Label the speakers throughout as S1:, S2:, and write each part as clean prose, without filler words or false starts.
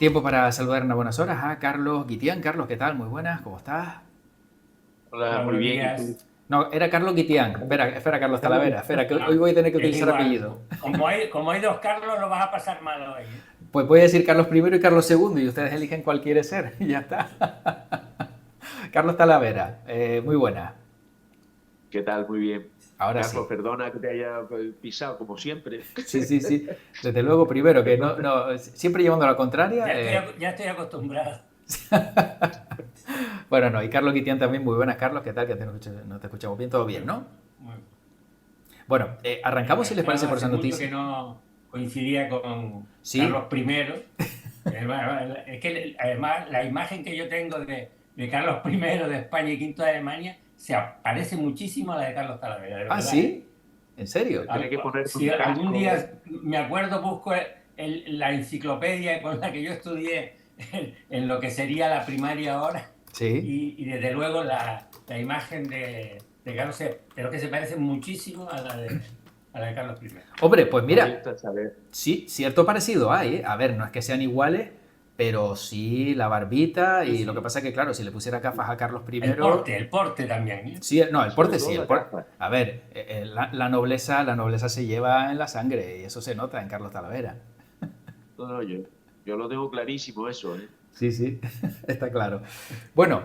S1: Tiempo para saludar en unas buenas horas a Carlos Guitián. Carlos, ¿qué tal? Muy buenas, ¿cómo estás?
S2: Hola,
S3: Hola,
S2: muy
S3: buenos
S2: bien. ¿Y tú?
S3: días.
S1: No, era Carlos Guitián. Espera, Carlos
S2: Carlos,
S1: Talavera. Espera, que hoy
S3: Ah,
S1: voy a tener que
S3: es
S1: utilizar
S3: igual.
S1: apellido.
S3: Como hay dos Carlos, lo vas a pasar mal hoy, ¿eh?
S1: Pues voy a decir Carlos primero y Carlos segundo y ustedes eligen cuál quiere ser y ya está. Carlos Talavera, muy buena.
S2: ¿qué tal? Muy bien.
S1: Ahora
S2: Carlos,
S1: sí.
S2: perdona que te haya pisado como siempre.
S1: Sí, sí, sí. Desde luego, primero, que
S2: Perdón.
S1: no, siempre llevando la contraria.
S3: Ya estoy acostumbrado.
S1: Bueno, no, y Carlos Guitián también, muy buenas, Carlos. ¿Qué tal? Que no te escuchamos bien, todo bien,
S3: Muy,
S1: ¿no?
S3: muy
S1: Bueno, arrancamos si
S3: venga.
S1: les
S3: No,
S1: parece por esa
S3: hace mucho que
S1: noticia.
S3: no coincidía con
S1: ¿Sí?
S3: Carlos I. Es que además la imagen que yo tengo de Carlos I de España y quinto de Alemania se parece muchísimo a la de Carlos Talavera, de
S1: Ah,
S3: verdad, ¿eh?
S1: ¿sí? ¿En serio?
S2: Tienes que ponerte
S3: Si
S2: un
S3: algún
S2: casco.
S3: día me acuerdo, busco la enciclopedia con la que yo estudié en lo que sería la primaria ahora,
S1: Sí.
S3: y desde luego la imagen de Carlos, creo que se parece muchísimo a la de Carlos I.
S1: Hombre, pues mira,
S2: Orienta a saber.
S1: sí, cierto parecido hay, ¿eh? A ver, no es que sean iguales, pero sí la barbita
S3: Sí,
S1: y lo que
S3: sí.
S1: pasa es que, claro, si le pusiera gafas a Carlos
S3: El
S1: I,
S3: porte también, ¿eh?
S1: sí, no, el
S2: Sobre
S1: porte
S2: todo
S1: sí,
S2: la gafa.
S1: a ver, la nobleza se lleva en la sangre y eso se nota en Carlos Talavera.
S2: No, no, yo lo tengo clarísimo eso, ¿eh?
S1: Sí, sí, está claro. Bueno,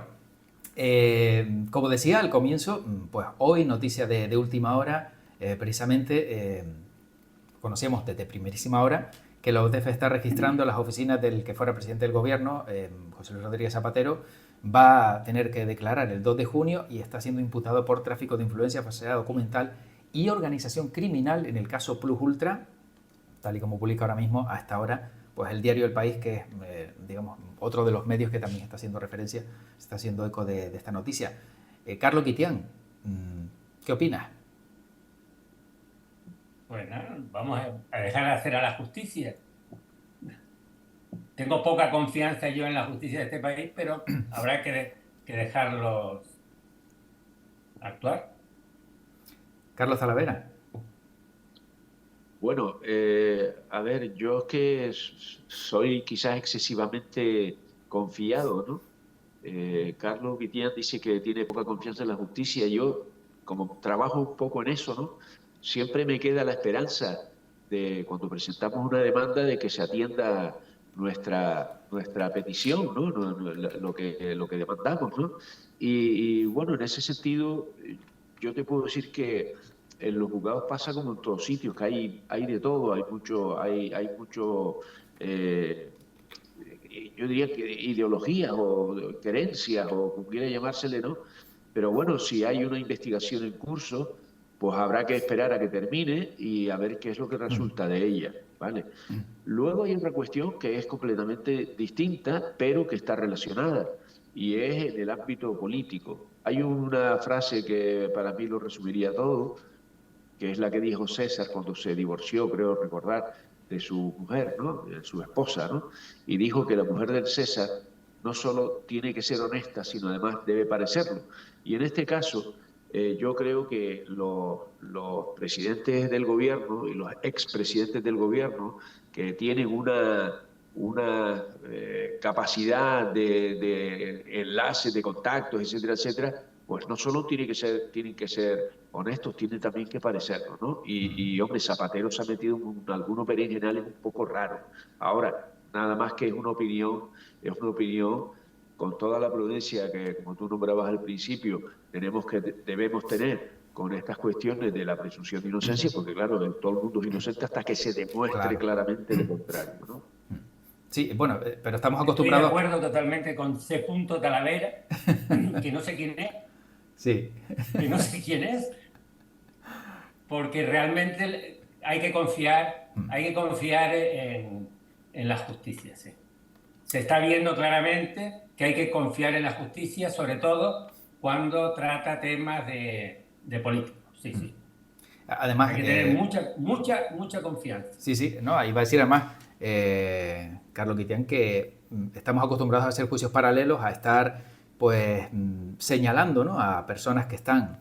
S1: como decía al comienzo, pues hoy noticia de última hora, precisamente conocíamos desde primerísima hora que la UTF está registrando las oficinas del que fuera presidente del gobierno, José Luis Rodríguez Zapatero, va a tener que declarar el 2 de junio y está siendo imputado por tráfico de influencia, falsedad documental y organización criminal en el caso Plus Ultra, tal y como publica ahora mismo hasta ahora pues el diario El País, que es digamos otro de los medios que también está haciendo referencia, está haciendo eco de esta noticia. Carlos Quitián, ¿qué opinas?
S3: Pues nada, vamos a dejar de hacer a la justicia. Tengo poca confianza yo en la justicia de este país, pero habrá que dejarlos actuar.
S1: Carlos Talavera.
S2: Bueno, a ver, yo es que soy quizás excesivamente confiado, ¿no? Carlos Guitián dice que tiene poca confianza en la justicia. Yo, como trabajo un poco en eso, ¿no? Siempre me queda la esperanza de cuando presentamos una demanda de que se atienda nuestra petición, ¿no? Lo que demandamos, ¿no? Y bueno, en ese sentido, yo te puedo decir que en los juzgados pasa como en todos sitios, que hay de todo, hay mucho yo diría que ideologías o creencias o como quiera llamársele, ¿no? Pero bueno, si hay una investigación en curso, pues habrá que esperar a que termine y a ver qué es lo que resulta de ella, ¿vale? Luego hay otra cuestión que es completamente distinta, pero que está relacionada, y es en el ámbito político. Hay una frase que para mí lo resumiría todo, que es la que dijo César cuando se divorció, creo recordar, de su mujer, ¿no? De su esposa, ¿no? Y dijo que la mujer del César no solo tiene que ser honesta, sino además debe parecerlo. Y en este caso, yo creo que los presidentes del gobierno y los expresidentes del gobierno que tienen una capacidad de enlace, de contactos, etcétera, etcétera, pues no solo tienen que ser honestos, tienen también que parecerlo, ¿no? Hombre, Zapatero se ha metido en algunos berenjenales un poco raros. Ahora, nada más que es una opinión con toda la prudencia que, como tú nombrabas al principio, debemos tener con estas cuestiones de la presunción de inocencia, porque claro, todo el mundo es inocente hasta que se demuestre
S1: Claro.
S2: claramente lo contrario, ¿no?
S1: Sí, bueno, pero estamos
S3: Estoy de
S1: acostumbrados.
S3: acuerdo totalmente con C. Talavera, que no sé quién es,
S1: Sí,
S3: que no sé quién es, porque realmente hay que confiar en la justicia, sí. Se está viendo claramente que hay que confiar en la justicia, sobre todo cuando trata temas de políticos. Sí, sí. Hay
S1: además,
S3: que tener mucha, mucha, mucha confianza.
S1: sí, sí, no, iba a decir además, Carlos Quitián, que estamos acostumbrados a hacer juicios paralelos, a estar pues señalando, ¿no?, a personas que están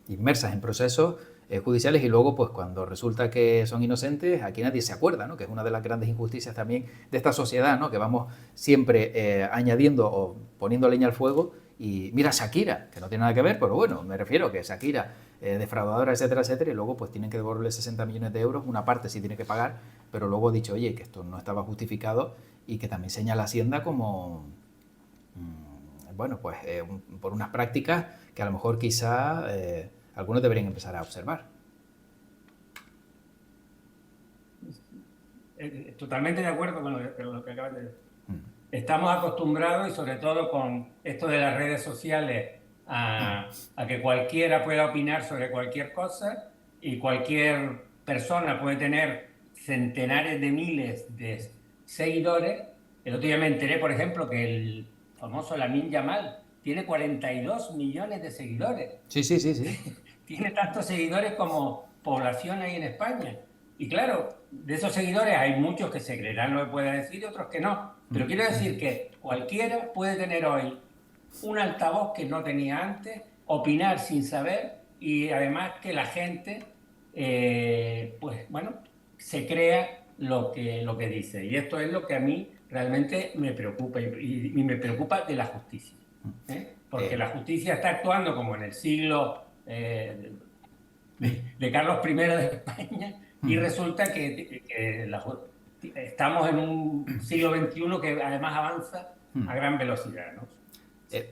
S1: inmersas en procesos judiciales y luego, pues cuando resulta que son inocentes, aquí nadie se acuerda, ¿no? Que es una de las grandes injusticias también de esta sociedad, ¿no? Que vamos siempre añadiendo o poniendo leña al fuego. Y mira Shakira, que no tiene nada que ver, pero bueno, me refiero que Shakira, defraudadora, etcétera, etcétera, y luego pues tienen que devolverle 60 millones de euros, una parte sí tiene que pagar, pero luego ha dicho, oye, que esto no estaba justificado y que también señala Hacienda como, bueno, pues por unas prácticas que a lo mejor quizá algunos deberían empezar a observar.
S3: Totalmente de acuerdo con lo que acabas de decir. Estamos acostumbrados, y sobre todo con esto de las redes sociales, a que cualquiera pueda opinar sobre cualquier cosa y cualquier persona puede tener centenares de miles de seguidores. El otro día me enteré, por ejemplo, que el famoso Lamine Yamal tiene 42 millones de seguidores.
S1: Sí.
S3: Tiene tantos seguidores como población ahí en España. Y claro, de esos seguidores hay muchos que se creerán lo que pueda decir y otros que no. Pero quiero decir que cualquiera puede tener hoy un altavoz que no tenía antes, opinar sin saber y además que la gente, pues bueno, se crea lo que dice. Y esto es lo que a mí realmente me preocupa y me preocupa de la justicia. Porque la justicia está actuando como en el siglo de Carlos I de España y resulta que estamos en un siglo XXI que además avanza a gran velocidad, ¿no?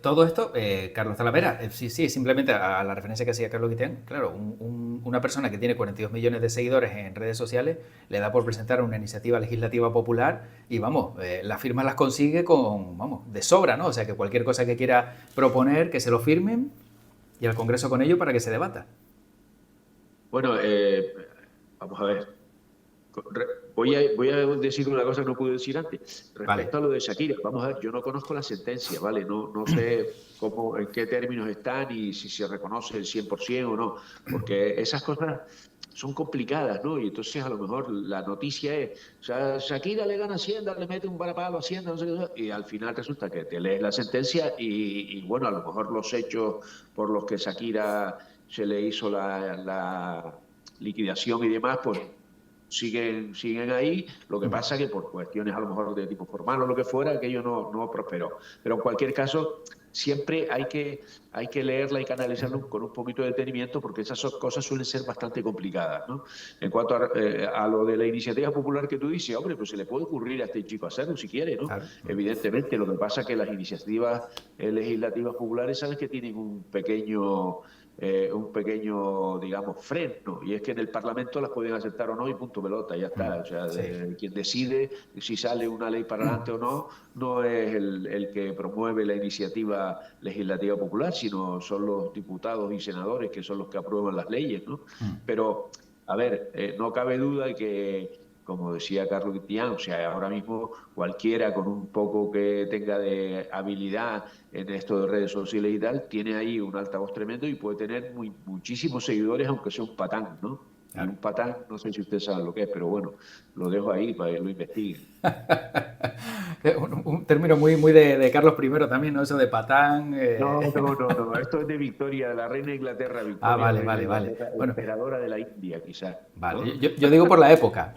S1: Todo esto, Carlos Talavera, sí, simplemente a la referencia que hacía Carlos Guitián, claro, una persona que tiene 42 millones de seguidores en redes sociales le da por presentar una iniciativa legislativa popular y vamos, las firmas las consigue de sobra, ¿no? O sea que cualquier cosa que quiera proponer, que se lo firmen y al Congreso con ello para que se debata.
S2: Bueno, vamos a ver. Voy a decir una cosa que no pude decir antes. Respecto a lo de Shakira, vamos a ver, yo no conozco la sentencia, ¿vale? No sé en qué términos están y si se reconoce el 100% o no, porque esas cosas son complicadas, ¿no? Y entonces a lo mejor la noticia es, o sea, Shakira le gana a Hacienda, le mete un varapalo a Hacienda, no sé qué, y al final resulta que te lees la sentencia y bueno, a lo mejor los hechos por los que Shakira se le hizo la liquidación y demás, pues siguen ahí. Lo que pasa que por cuestiones a lo mejor de tipo formal o lo que fuera, aquello no prosperó. Pero en cualquier caso, siempre hay que leerla y canalizarla con un poquito de detenimiento porque esas cosas suelen ser bastante complicadas, ¿no? En cuanto a lo de la iniciativa popular que tú dices, hombre, pues se le puede ocurrir a este chico hacerlo si quiere, ¿no? Claro. Evidentemente, lo que pasa es que las iniciativas legislativas populares sabes que tienen un pequeño, digamos, freno, y es que en el Parlamento las pueden aceptar o no y punto pelota, ya está. O sea, quien decide si sale una ley para adelante o no es el que promueve la iniciativa legislativa popular, sino son los diputados y senadores que son los que aprueban las leyes, ¿no? Pero, a ver, no cabe duda de que, como decía Carlos Guitián, o sea, ahora mismo cualquiera con un poco que tenga de habilidad en esto de redes sociales y tal, tiene ahí un altavoz tremendo y puede tener muchísimos seguidores, aunque sea un patán, ¿no? Claro. Y un patán, no sé si ustedes saben lo que es, pero bueno, lo dejo ahí para que lo investiguen.
S1: Un término muy de Carlos I también, ¿no? Eso de patán.
S2: No, esto es de Victoria, de la reina de Inglaterra, Victoria.
S1: Vale.
S2: Bueno, emperadora de la India, quizás.
S1: Vale, ¿no? Yo digo por la época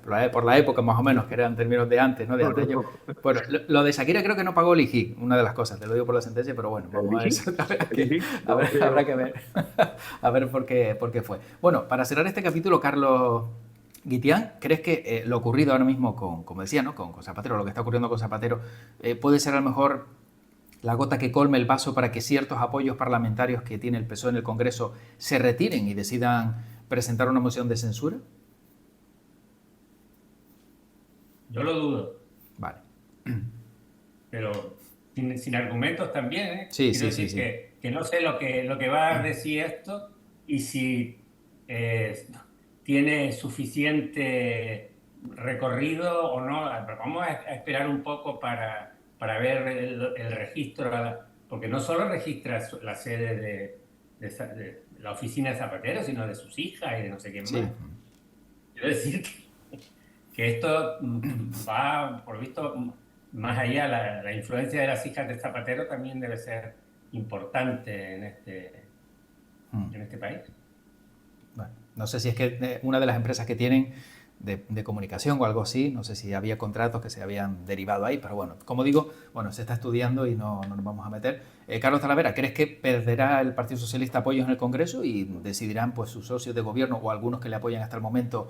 S1: más o menos, que eran términos de antes, ¿no? De antaño. Bueno, lo de Shakira creo que no pagó el IGI, una de las cosas, te lo digo por la sentencia, pero bueno, vamos a ver eso. Habrá que ver. A ver por qué fue. Bueno, para cerrar este capítulo, Carlos Guitián, ¿crees que lo ocurrido ahora mismo como decía, ¿no? Con Zapatero, lo que está ocurriendo con Zapatero, puede ser a lo mejor la gota que colme el vaso para que ciertos apoyos parlamentarios que tiene el PSOE en el Congreso se retiren y decidan presentar una moción de censura?
S3: Yo lo dudo.
S1: Vale.
S3: Pero sin argumentos también, ¿eh?
S1: Sí.
S3: Que no sé lo que va a dar de sí esto y si tiene suficiente recorrido o no. Vamos a esperar un poco para ver el registro, porque no solo registra la sede de la oficina de Zapatero, sino de sus hijas y de no sé quién más. Quiero decir que esto va, por visto, más allá. La influencia de las hijas de Zapatero también debe ser importante en este país.
S1: No sé si es que una de las empresas que tienen de comunicación o algo así, no sé si había contratos que se habían derivado ahí, pero bueno, como digo, bueno, se está estudiando y no nos vamos a meter. Carlos Talavera, ¿crees que perderá el Partido Socialista apoyos en el Congreso y decidirán pues sus socios de gobierno o algunos que le apoyan hasta el momento,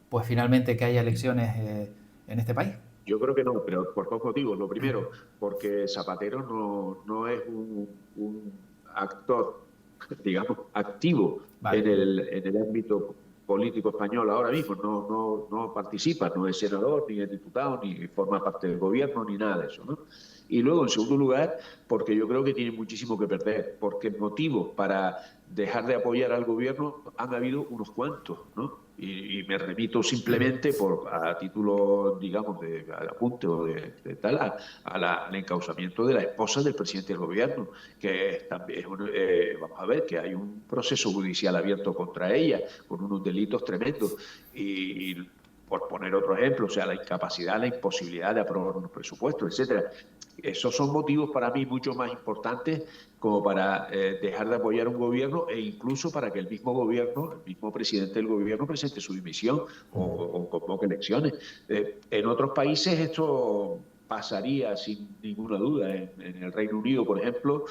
S1: pues finalmente que haya elecciones en este país?
S2: Yo creo que no, pero por dos motivos. Lo primero, porque Zapatero no es un actor, digamos, activo
S1: Vale.
S2: en el ámbito político español ahora mismo. No participa, no es senador, ni es diputado, ni forma parte del gobierno, ni nada de eso, ¿no? Y luego, en segundo lugar, porque yo creo que tiene muchísimo que perder, porque motivos para dejar de apoyar al gobierno han habido unos cuantos, ¿no? Y me remito simplemente a título, digamos, de apunte o de tal, al encausamiento de la esposa del presidente del gobierno, que también vamos a ver que hay un proceso judicial abierto contra ella, con unos delitos tremendos. Y por poner otro ejemplo, o sea, la incapacidad, la imposibilidad de aprobar unos presupuestos, etcétera. Esos son motivos para mí mucho más importantes como para dejar de apoyar un gobierno e incluso para que el mismo gobierno, el mismo presidente del gobierno presente su dimisión o convoque elecciones. En otros países esto pasaría sin ninguna duda. En el Reino Unido, por ejemplo,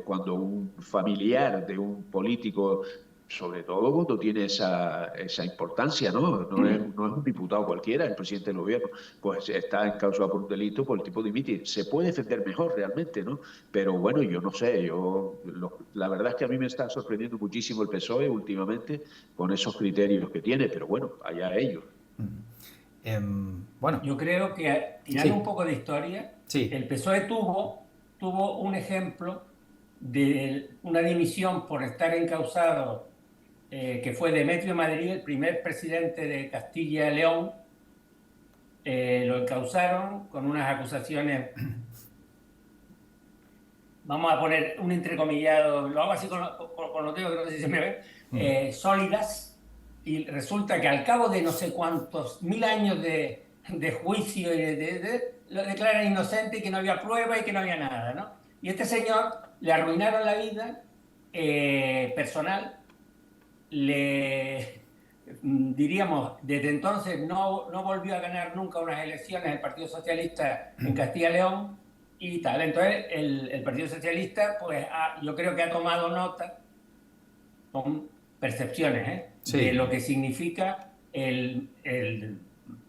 S2: cuando un familiar de un político, sobre todo cuando tiene esa importancia, no es un diputado cualquiera, el presidente del gobierno, pues está encausado por un delito, por el tipo dimite. Se puede defender mejor realmente, ¿no? Pero bueno, yo no sé, la verdad es que a mí me está sorprendiendo muchísimo el PSOE últimamente con esos criterios que tiene, pero bueno, allá ellos.
S1: Bueno.
S3: Yo creo que, tirando un poco de historia, el PSOE tuvo un ejemplo de una dimisión por estar encausado, que fue Demetrio Madrid, el primer presidente de Castilla y León. Lo encausaron con unas acusaciones, vamos a poner un entrecomillado, lo hago así con los dedos, que no sé si se me ve, sólidas, y resulta que al cabo de no sé cuántos mil años de juicio lo declaran inocente y que no había prueba y que no había nada, ¿no? Y este señor le arruinaron la vida personal, diríamos, desde entonces no volvió a ganar nunca unas elecciones el Partido Socialista en Castilla y León y tal. Entonces el Partido Socialista, pues yo creo que ha tomado nota con percepciones de lo que significa el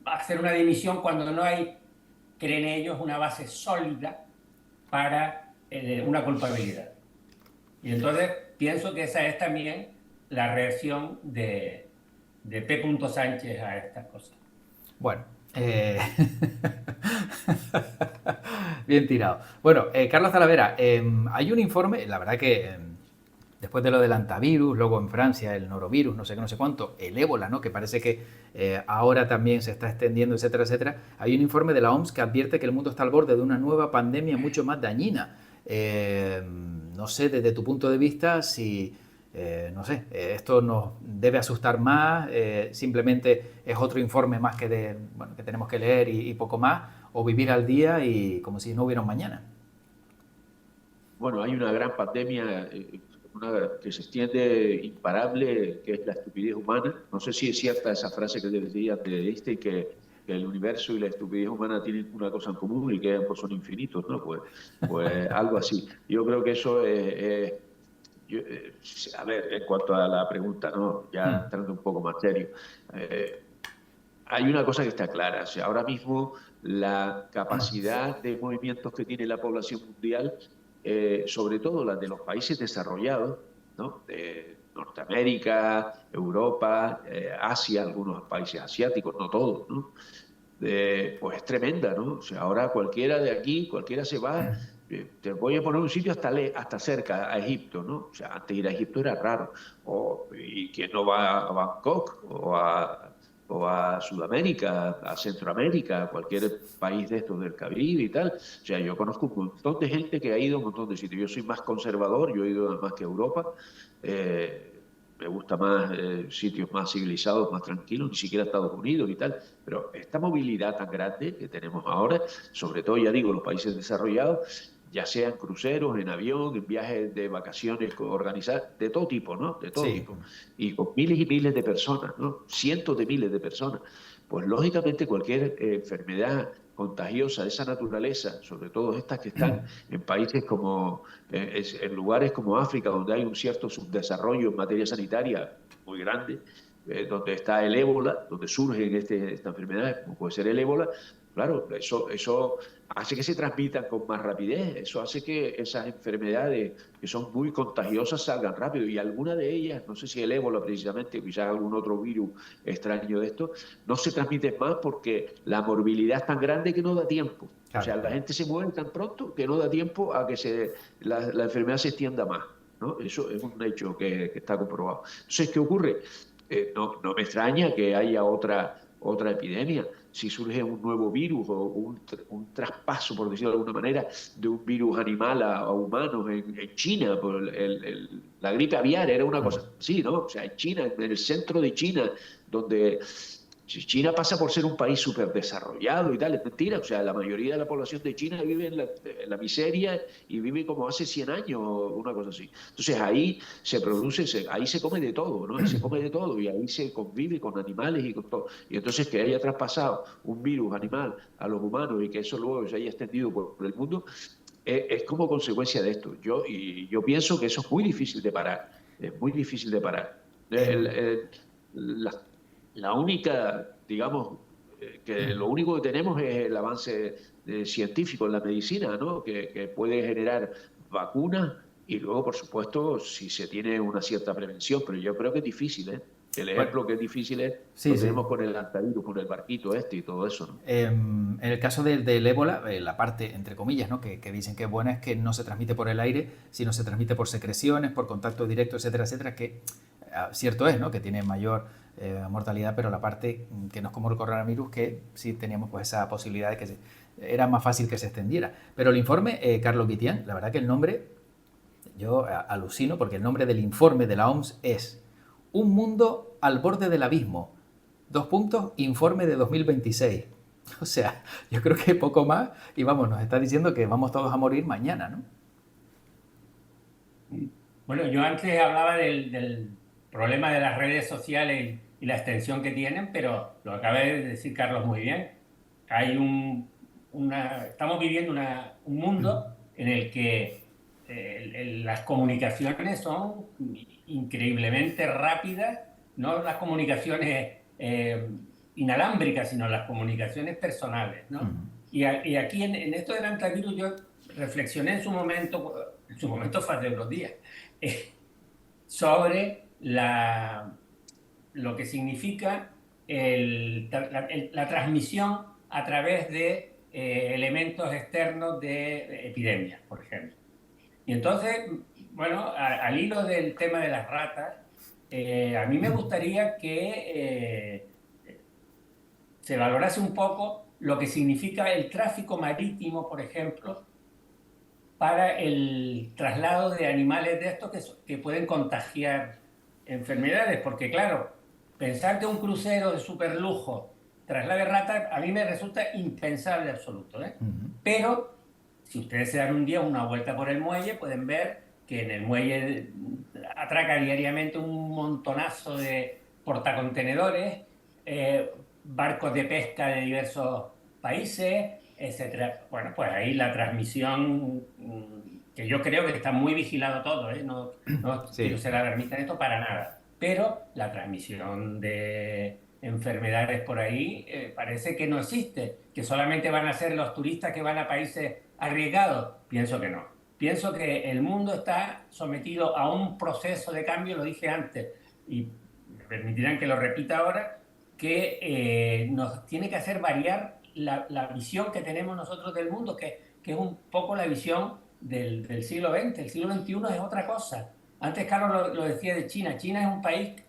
S3: hacer una dimisión cuando no hay, creen ellos, una base sólida para una culpabilidad. Y entonces pienso que esa es también la reacción de P. Sánchez a estas cosas.
S1: Bueno, bien tirado. Bueno, Carlos Talavera, hay un informe, la verdad que después de lo del antivirus, luego en Francia el norovirus, no sé qué, no sé cuánto, el ébola, ¿no? Que parece que ahora también se está extendiendo, etcétera, etcétera. Hay un informe de la OMS que advierte que el mundo está al borde de una nueva pandemia mucho más dañina. No sé, desde tu punto de vista, si, no sé, esto nos debe asustar más, simplemente es otro informe más que tenemos que leer y poco más, o vivir al día y como si no hubiera un mañana.
S2: Bueno, hay una gran pandemia que se extiende imparable, que es la estupidez humana. No sé si es cierta esa frase que decía de Einstein, que el universo y la estupidez humana tienen una cosa en común y que ambos son infinitos, ¿no? Pues algo así. Yo creo que eso es... a ver, en cuanto a la pregunta, ¿no? Ya entrando un poco más serio, hay una cosa que está clara. O sea, ahora mismo la capacidad de movimientos que tiene la población mundial, sobre todo las de los países desarrollados, ¿no? De Norteamérica, Europa, Asia, algunos países asiáticos, no todos, ¿no? Pues es tremenda, ¿no? O sea, ahora cualquiera de aquí, cualquiera se va, te voy a poner un sitio hasta cerca, a Egipto, ¿no? O sea, antes ir a Egipto era raro. ¿Y quién no va a Bangkok o a Sudamérica, a Centroamérica, a cualquier país de estos del Caribe y tal? O sea, yo conozco un montón de gente que ha ido a un montón de sitios. Yo soy más conservador, yo he ido más que a Europa. Me gusta más sitios más civilizados, más tranquilos, ni siquiera Estados Unidos y tal. Pero esta movilidad tan grande que tenemos ahora, sobre todo, ya digo, los países desarrollados, ya sea en cruceros, en avión, en viajes de vacaciones organizados, de todo tipo, ¿no? De todo tipo. Y con miles y miles de personas, ¿no? Cientos de miles de personas. Pues lógicamente cualquier enfermedad contagiosa de esa naturaleza, sobre todo estas que están en países como, en lugares como África, donde hay un cierto subdesarrollo en materia sanitaria muy grande, donde está el ébola, donde surgen esta enfermedad, como puede ser el ébola, claro, eso hace que se transmitan con más rapidez, eso hace que esas enfermedades que son muy contagiosas salgan rápido, y alguna de ellas, no sé si el ébola precisamente, quizás algún otro virus extraño de esto, no se transmiten más porque la morbilidad es tan grande que no da tiempo.
S1: Claro.
S2: O sea, la gente se muere tan pronto que no da tiempo a que la enfermedad se extienda más, ¿no? Eso es un hecho que está comprobado. Entonces, ¿qué ocurre? No me extraña que haya otra epidemia. Si surge un nuevo virus o un traspaso, por decirlo de alguna manera, de un virus animal a humanos en China, por la gripe aviar era una cosa así, ¿no? O sea, en China, en el centro de China, donde China pasa por ser un país súper desarrollado y tal, es mentira. O sea, la mayoría de la población de China vive en la miseria y vive como hace 100 años, una cosa así. Entonces ahí se produce, ahí se come de todo, ¿no? Ahí se come de todo y ahí se convive con animales y con todo. Y entonces que haya traspasado un virus animal a los humanos y que eso luego se haya extendido por el mundo, es como consecuencia de esto. Yo pienso que eso es muy difícil de parar, es muy difícil de parar. La, la única, digamos, que lo único que tenemos es el avance científico en la medicina, ¿no? Que puede generar vacunas y luego, por supuesto, si se tiene una cierta prevención, pero yo creo que es difícil, ¿eh? El ejemplo que es difícil es lo tenemos con el antivirus, con el barquito y todo eso, ¿no?
S1: En el caso del ébola, la parte, entre comillas, ¿no? que dicen que es buena es que no se transmite por el aire, sino se transmite por secreciones, por contacto directo, etcétera, etcétera, que cierto es, ¿no? Que tiene mayor mortalidad, pero la parte que no es como el coronavirus, que sí teníamos pues esa posibilidad de que era más fácil que se extendiera. Pero el informe, Carlos Guitián, la verdad que el nombre, yo alucino, porque el nombre del informe de la OMS es Un mundo al borde del abismo. Informe de 2026. O sea, yo creo que poco más y vamos, nos está diciendo que vamos todos a morir mañana, ¿no?
S3: Bueno, yo antes hablaba del problema de las redes sociales y la extensión que tienen, pero lo acaba de decir Carlos muy bien. Hay estamos viviendo un mundo en el que las comunicaciones son increíblemente rápidas, no las comunicaciones inalámbricas, sino las comunicaciones personales, ¿no? Y aquí en esto del antivirus yo reflexioné en su momento fue hace unos días, sobre lo que significa la transmisión a través de elementos externos de epidemias, por ejemplo. Y entonces, bueno, al hilo del tema de las ratas, a mí me gustaría que se valorase un poco lo que significa el tráfico marítimo, por ejemplo, para el traslado de animales de estos que pueden contagiar enfermedades, porque claro, pensar que un crucero de superlujo traslade ratas a mí me resulta impensable absoluto, ¿eh? Pero si ustedes se dan un día una vuelta por el muelle, pueden ver que en el muelle atraca diariamente un montonazo de portacontenedores, barcos de pesca de diversos países, etcétera. Bueno, pues ahí la transmisión, que yo creo que está muy vigilado todo, ¿eh? No quiero ser alarmista en esto para nada, pero la transmisión de enfermedades por ahí parece que no existe, que solamente van a ser los turistas que van a países arriesgados. Pienso que no. Pienso que el mundo está sometido a un proceso de cambio, lo dije antes, y me permitirán que lo repita ahora, que nos tiene que hacer variar la visión que tenemos nosotros del mundo, que es un poco la visión del siglo XX. El siglo XXI es otra cosa. Antes Carlos lo decía de China. China es un país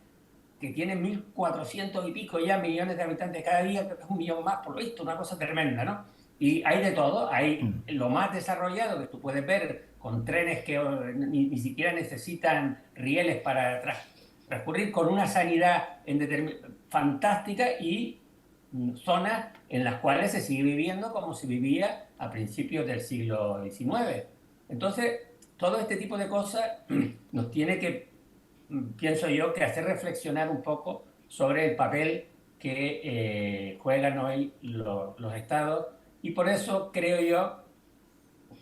S3: que tiene 1.400 y pico ya millones de habitantes cada día, creo que es 1 millón más, por lo visto, una cosa tremenda, ¿no? Y hay de todo, hay lo más desarrollado que tú puedes ver con trenes que ni siquiera necesitan rieles para transcurrir, con una sanidad fantástica, y zonas en las cuales se sigue viviendo como se vivía a principios del siglo XIX. Entonces, todo este tipo de cosas nos tiene que, pienso yo, que hacer reflexionar un poco sobre el papel que juegan hoy los estados, y por eso creo yo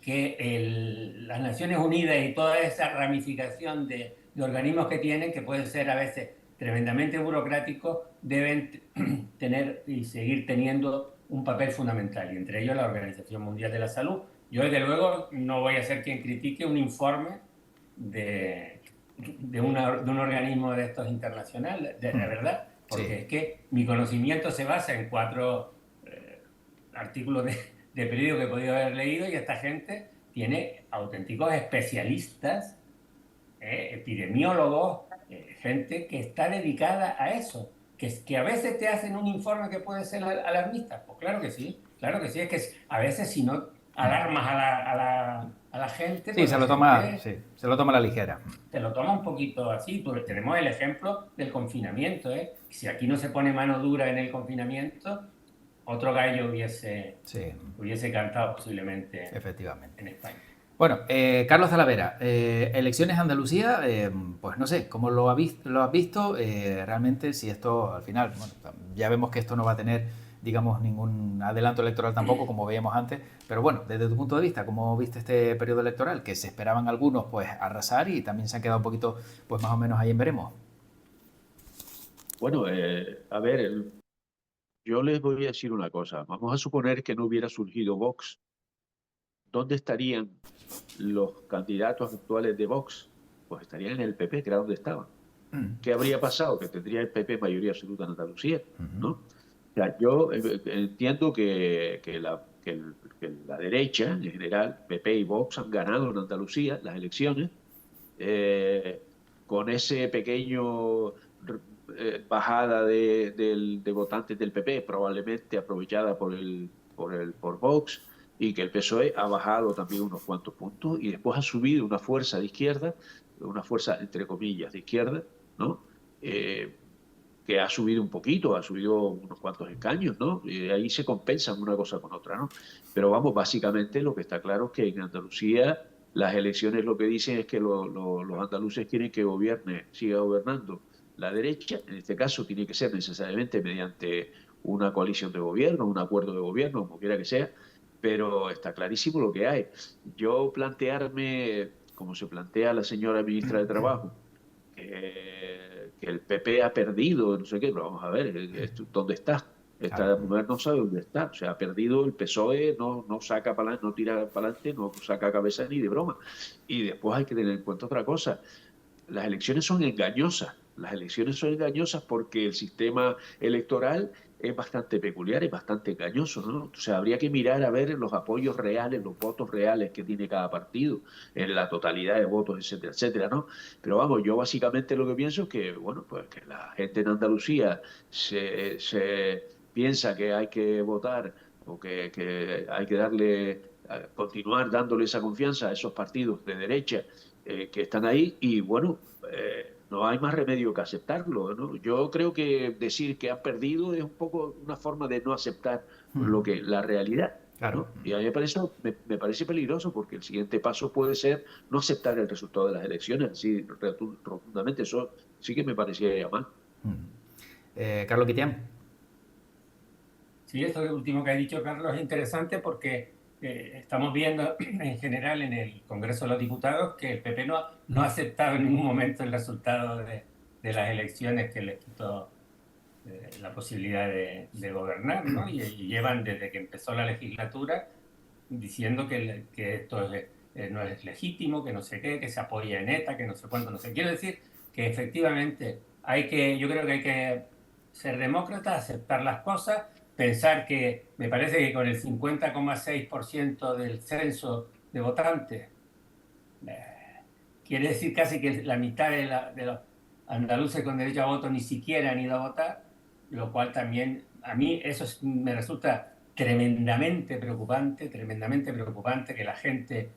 S3: que las Naciones Unidas y toda esa ramificación de organismos que tienen, que pueden ser a veces tremendamente burocráticos, deben tener y seguir teniendo un papel fundamental, y entre ellos la Organización Mundial de la Salud. Yo, desde luego, no voy a ser quien critique un informe de un organismo de estos internacionales, de verdad, porque
S1: Sí.
S3: es que mi conocimiento se basa en 4 artículos de periódico que he podido haber leído, y esta gente tiene auténticos especialistas, epidemiólogos, gente que está dedicada a eso, que a veces te hacen un informe que puede ser alarmista. Pues claro que sí, es que a veces si no alarmas a la gente,
S1: Sí,
S3: pues la gente
S1: sí, se lo toma a la ligera.
S3: te lo toma un poquito así. Pues tenemos el ejemplo del confinamiento, ¿eh? Si aquí no se pone mano dura en el confinamiento, otro gallo
S1: Sí,
S3: hubiese cantado posiblemente
S1: efectivamente.
S3: en España.
S1: Bueno, Carlos Talavera, elecciones Andalucía, pues no sé, ¿cómo lo has visto? Realmente, si esto al final, bueno, ya vemos que esto no va a tener, digamos, ningún adelanto electoral tampoco, como veíamos antes, pero bueno, desde tu punto de vista, ¿cómo viste este periodo electoral? Que se esperaban algunos, pues, arrasar, y también se han quedado un poquito, pues, más o menos ahí en veremos.
S2: Bueno, a ver, yo les voy a decir una cosa. Vamos a suponer que no hubiera surgido Vox. ¿Dónde estarían los candidatos actuales de Vox? Pues estarían en el PP, que era donde estaban. ¿Qué habría pasado? Que tendría el PP mayoría absoluta en Andalucía, ¿no? O sea, yo entiendo que la derecha, en general, PP y Vox, han ganado en Andalucía las elecciones, eh, con ese pequeño bajada de votantes del PP, probablemente aprovechada por Vox, y que el PSOE ha bajado también unos cuantos puntos, y después ha subido una fuerza de izquierda, una fuerza entre comillas de izquierda, ¿no? Eh, que ha subido un poquito, ha subido unos cuantos escaños, ¿no? Y ahí se compensan una cosa con otra, ¿no? Pero vamos, básicamente lo que está claro es que en Andalucía las elecciones lo que dicen es que los andaluces quieren que gobierne, siga gobernando la derecha. En este caso tiene que ser necesariamente mediante una coalición de gobierno, un acuerdo de gobierno, como quiera que sea, pero está clarísimo lo que hay. Yo plantearme, como se plantea la señora ministra de Trabajo, que el PP ha perdido, no sé qué, pero vamos a ver, ¿dónde está?
S1: Claro.
S2: Esta mujer no sabe dónde está, o sea, ha perdido el PSOE, no saca para adelante, no tira para adelante, no saca cabeza ni de broma. Y después hay que tener en cuenta otra cosa, las elecciones son engañosas. Las elecciones son engañosas porque el sistema electoral es bastante peculiar, es bastante engañoso, ¿no? O sea, habría que mirar a ver los apoyos reales, los votos reales que tiene cada partido, en la totalidad de votos, etcétera, etcétera, ¿no? Pero vamos, yo básicamente lo que pienso es que, bueno, pues que la gente en Andalucía se piensa que hay que votar o que hay que continuar dándole esa confianza a esos partidos de derecha que están ahí, y bueno, no hay más remedio que aceptarlo, ¿no? Yo creo que decir que han perdido es un poco una forma de no aceptar la realidad,
S1: Claro.
S2: ¿no? Y a mí me parece peligroso, porque el siguiente paso puede ser no aceptar el resultado de las elecciones, así rotundamente. Eso sí que me parecía mal.
S1: Carlos Quitián.
S3: Sí, esto último que ha dicho Carlos es interesante, porque estamos viendo en general en el Congreso de los Diputados que el PP no ha aceptado en ningún momento el resultado de las elecciones que les quitó la posibilidad de gobernar, ¿no? Y llevan desde que empezó la legislatura diciendo que esto no es legítimo, que no sé qué, que se apoya en ETA, que no sé cuánto, no sé. Quiero decir que efectivamente yo creo que hay que ser demócrata, aceptar las cosas, pensar que me parece que con el 50,6% del censo de votantes, quiere decir casi que la mitad de los andaluces con derecho a voto ni siquiera han ido a votar, lo cual también a mí eso me resulta tremendamente preocupante que la gente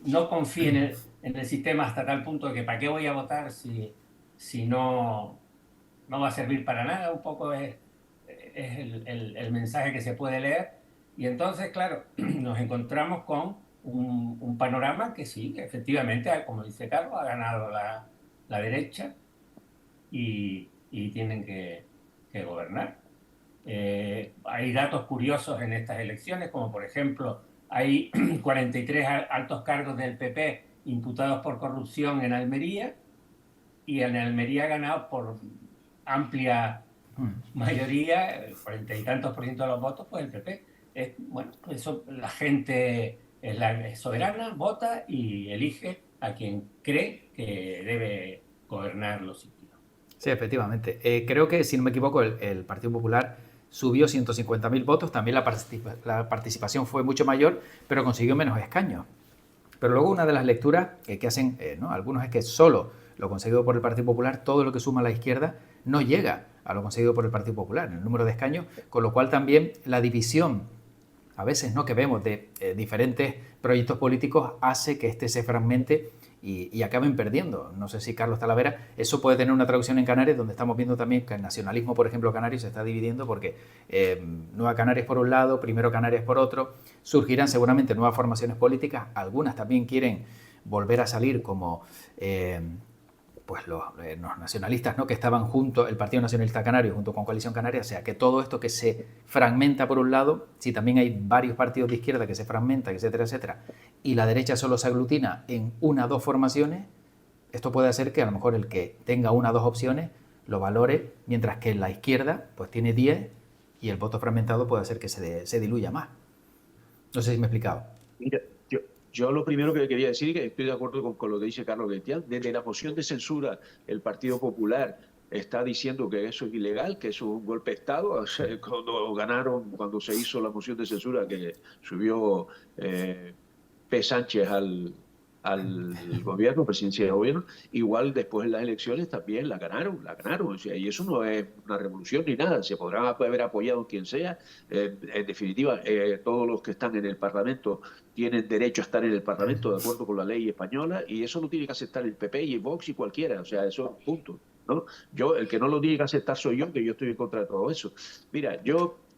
S3: no confíe en el sistema hasta tal punto de que ¿para qué voy a votar si no va a servir para nada? Un poco es es el mensaje que se puede leer. Y entonces, claro, nos encontramos con un panorama que sí, que efectivamente, como dice Carlos, ha ganado la derecha y tienen que gobernar. Hay datos curiosos en estas elecciones, como por ejemplo, hay 43 altos cargos del PP imputados por corrupción en Almería, y en Almería ha ganado por amplia mayoría, el 40 y tantos por ciento de los votos, pues el PP. Bueno, eso, la gente es soberana, vota y elige a quien cree que debe gobernar los sitios.
S1: Sí, efectivamente. Creo que, si no me equivoco, el Partido Popular subió 150.000 votos, también la participación fue mucho mayor, pero consiguió menos escaños. Pero luego una de las lecturas que hacen ¿no? algunos es que solo lo conseguido por el Partido Popular, todo lo que suma la izquierda, no llega a lo conseguido por el Partido Popular en el número de escaños, con lo cual también la división, a veces no que vemos de diferentes proyectos políticos, hace que este se fragmente y acaben perdiendo. No sé si Carlos Talavera, eso puede tener una traducción en Canarias, donde estamos viendo también que el nacionalismo, por ejemplo, canario se está dividiendo porque Nueva Canarias por un lado, Primero Canarias por otro, surgirán seguramente nuevas formaciones políticas, algunas también quieren volver a salir como pues los nacionalistas, ¿no? Que estaban junto, el Partido Nacionalista Canario junto con Coalición Canaria, o sea que todo esto que se fragmenta por un lado, si también hay varios partidos de izquierda que se fragmentan, etcétera, etcétera, y la derecha solo se aglutina en una o dos formaciones, esto puede hacer que a lo mejor el que tenga una o dos opciones lo valore, mientras que la izquierda pues tiene 10 y el voto fragmentado puede hacer que se diluya más. No sé si me he explicado.
S2: Mira, yo lo primero que quería decir es que estoy de acuerdo con lo que dice Carlos Guetián. Desde la moción de censura, el Partido Popular está diciendo que eso es ilegal, que eso es un golpe de Estado. O sea, cuando se hizo la moción de censura, que subió P. Sánchez al gobierno, presidencia del gobierno, igual después en las elecciones también la ganaron. O sea, y eso no es una revolución ni nada, se podrá haber apoyado quien sea. En definitiva, todos los que están en el Parlamento tienen derecho a estar en el Parlamento de acuerdo con la ley española, y eso lo tiene que aceptar el PP y el Vox y cualquiera, o sea, eso es punto, ¿no? El que no lo tiene que aceptar soy yo, que yo estoy en contra de todo eso. Mira,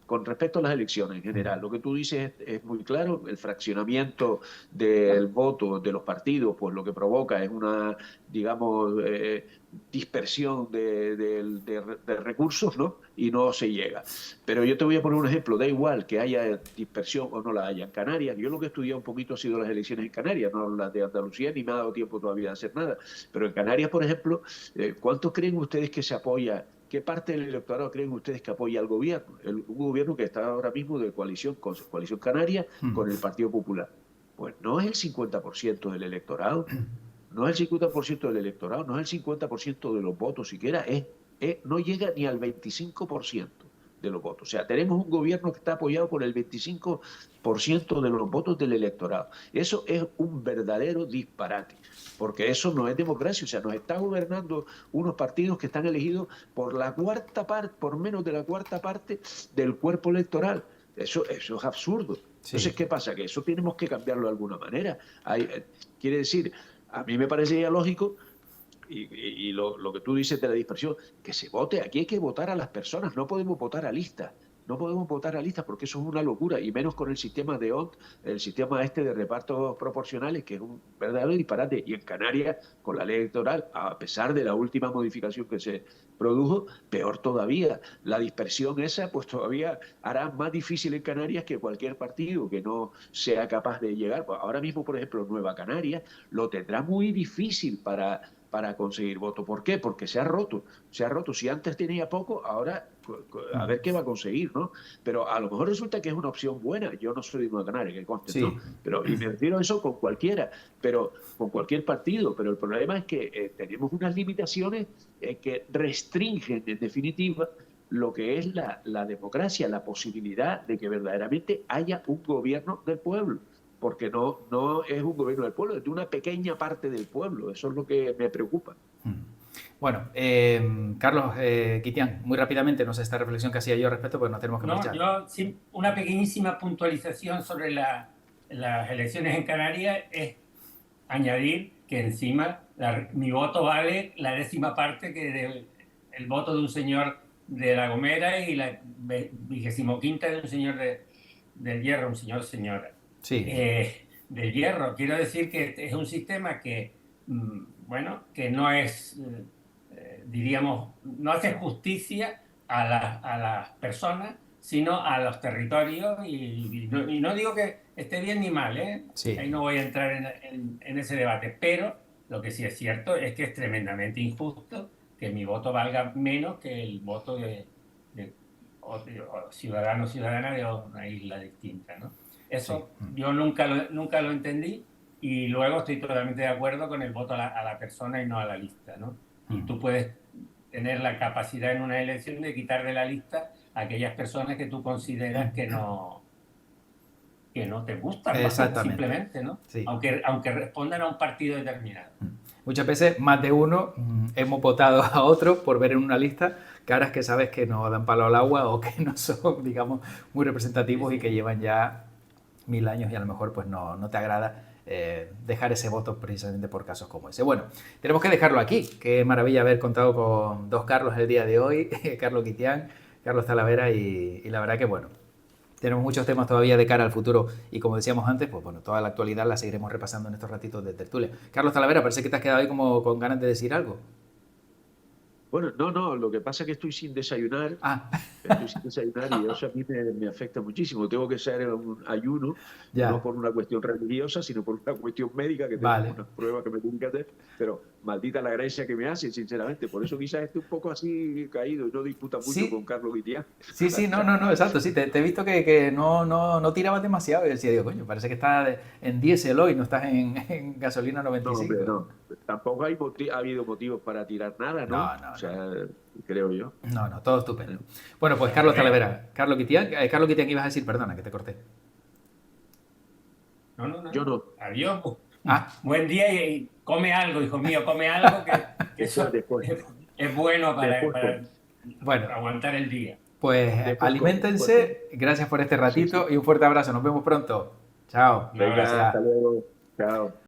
S2: con respecto a las elecciones en general, lo que tú dices es muy claro. El fraccionamiento del voto de los partidos, pues lo que provoca es una, digamos, dispersión de recursos, ¿no? Y no se llega. Pero yo te voy a poner un ejemplo. Da igual que haya dispersión o no la haya. En Canarias, yo lo que he estudiado un poquito ha sido las elecciones en Canarias, no las de Andalucía, ni me ha dado tiempo todavía de hacer nada. Pero en Canarias, por ejemplo, ¿cuántos creen ustedes que se apoya? ¿Qué parte del electorado creen ustedes que apoya al gobierno? Un gobierno que está ahora mismo de coalición con Coalición Canaria, con el Partido Popular. Pues no es el 50% del electorado, no es el 50% del electorado, no es el 50% de los votos siquiera, no llega ni al 25% de los votos. O sea, tenemos un gobierno que está apoyado por el 25% de los votos del electorado. Eso es un verdadero disparate, porque eso no es democracia. O sea, nos está gobernando unos partidos que están elegidos por por menos de la cuarta parte del cuerpo electoral. Eso es absurdo.
S1: Sí.
S2: Entonces, ¿qué pasa? Que eso tenemos que cambiarlo de alguna manera. Quiere decir, a mí me parecería lógico, y lo que tú dices de la dispersión, que se vote. Aquí hay que votar a las personas, no podemos votar a listas. No podemos votar a listas porque eso es una locura, y menos con el sistema de ONT, el sistema de repartos proporcionales, que es un verdadero disparate. Y en Canarias, con la ley electoral, a pesar de la última modificación que se produjo, peor todavía. La dispersión esa, pues todavía hará más difícil en Canarias que cualquier partido que no sea capaz de llegar. Pues ahora mismo, por ejemplo, Nueva Canarias lo tendrá muy difícil para conseguir votos. ¿Por qué? Porque se ha roto. Si antes tenía poco, ahora a ver qué va a conseguir, ¿no? Pero a lo mejor resulta que es una opción buena. Yo no soy de Nueva Canaria, que conste,
S1: Sí.
S2: ¿no? Y me refiero a eso con cualquiera, pero con cualquier partido. Pero el problema es que tenemos unas limitaciones que restringen, en definitiva, lo que es la democracia, la posibilidad de que verdaderamente haya un gobierno del pueblo. Porque no es un gobierno del pueblo, es de una pequeña parte del pueblo. Eso es lo que me preocupa.
S1: Bueno, Carlos Guitián, muy rápidamente, no sé esta reflexión que hacía yo al respecto, porque nos tenemos que marchar.
S3: Yo, sí, una pequeñísima puntualización sobre las elecciones en Canarias es añadir que encima mi voto vale la 10ª parte que el voto de un señor de La Gomera y la 25ª de un señor del Hierro, un señora.
S1: Sí.
S3: Del Hierro. Quiero decir que es un sistema que, bueno, que no es, diríamos, no hace justicia a las personas, sino a los territorios, y no digo que esté bien ni mal, ¿eh?
S1: Sí.
S3: Ahí no voy a entrar en ese debate, pero lo que sí es cierto es que es tremendamente injusto que mi voto valga menos que el voto de ciudadano o ciudadana de una isla distinta, ¿no? Eso
S1: Sí.
S3: yo nunca lo entendí, y luego estoy totalmente de acuerdo con el voto a la persona y no a la lista, ¿no? Y tú puedes tener la capacidad en una elección de quitar de la lista a aquellas personas que tú consideras que no te gustan, simplemente, ¿no?
S1: Sí.
S3: Aunque respondan a un partido determinado.
S1: Muchas veces más de uno hemos votado a otro por ver en una lista caras que sabes que no dan palo al agua o que no son, digamos, muy representativos, y que llevan ya 1000 años, y a lo mejor pues no te agrada dejar ese voto precisamente por casos como ese. Bueno, tenemos que dejarlo aquí. Qué maravilla haber contado con dos Carlos el día de hoy, Carlos Guitián, Carlos Talavera, y la verdad que bueno, tenemos muchos temas todavía de cara al futuro, y como decíamos antes, pues bueno, toda la actualidad la seguiremos repasando en estos ratitos de tertulia. Carlos Talavera, parece que te has quedado ahí como con ganas de decir algo.
S2: Bueno, no, lo que pasa es que estoy sin desayunar.
S1: Ah.
S2: Estoy sin desayunar, y eso a mí me afecta muchísimo. Tengo que hacer un ayuno,
S1: Ya.
S2: no por una cuestión religiosa, sino por una cuestión médica, que tengo unas pruebas que me tienen que hacer. Pero maldita la gracia que me hace, sinceramente. Por eso quizás esté un poco así caído y no disputa mucho con Carlos Guitián.
S1: Sí, no, exacto. Sí, te he visto que no tirabas demasiado, y decía, digo, coño, parece que estás en diésel hoy, no estás en gasolina 95.
S2: No, hombre, no. Tampoco ha habido motivos para tirar nada, ¿no? O sea, creo yo.
S1: No, todo estupendo. Bueno, pues Carlos Talavera, Carlos Guitián, ¿qué ibas a decir? Perdona, que te corté.
S3: No.
S2: Yo no.
S3: Adiós. Buen día, y come algo, hijo mío, come algo, que eso es bueno para aguantar el día.
S1: Pues aliméntense, gracias por este ratito, y un fuerte abrazo. Nos vemos pronto. Chao.
S2: Venga, hasta luego. Chao.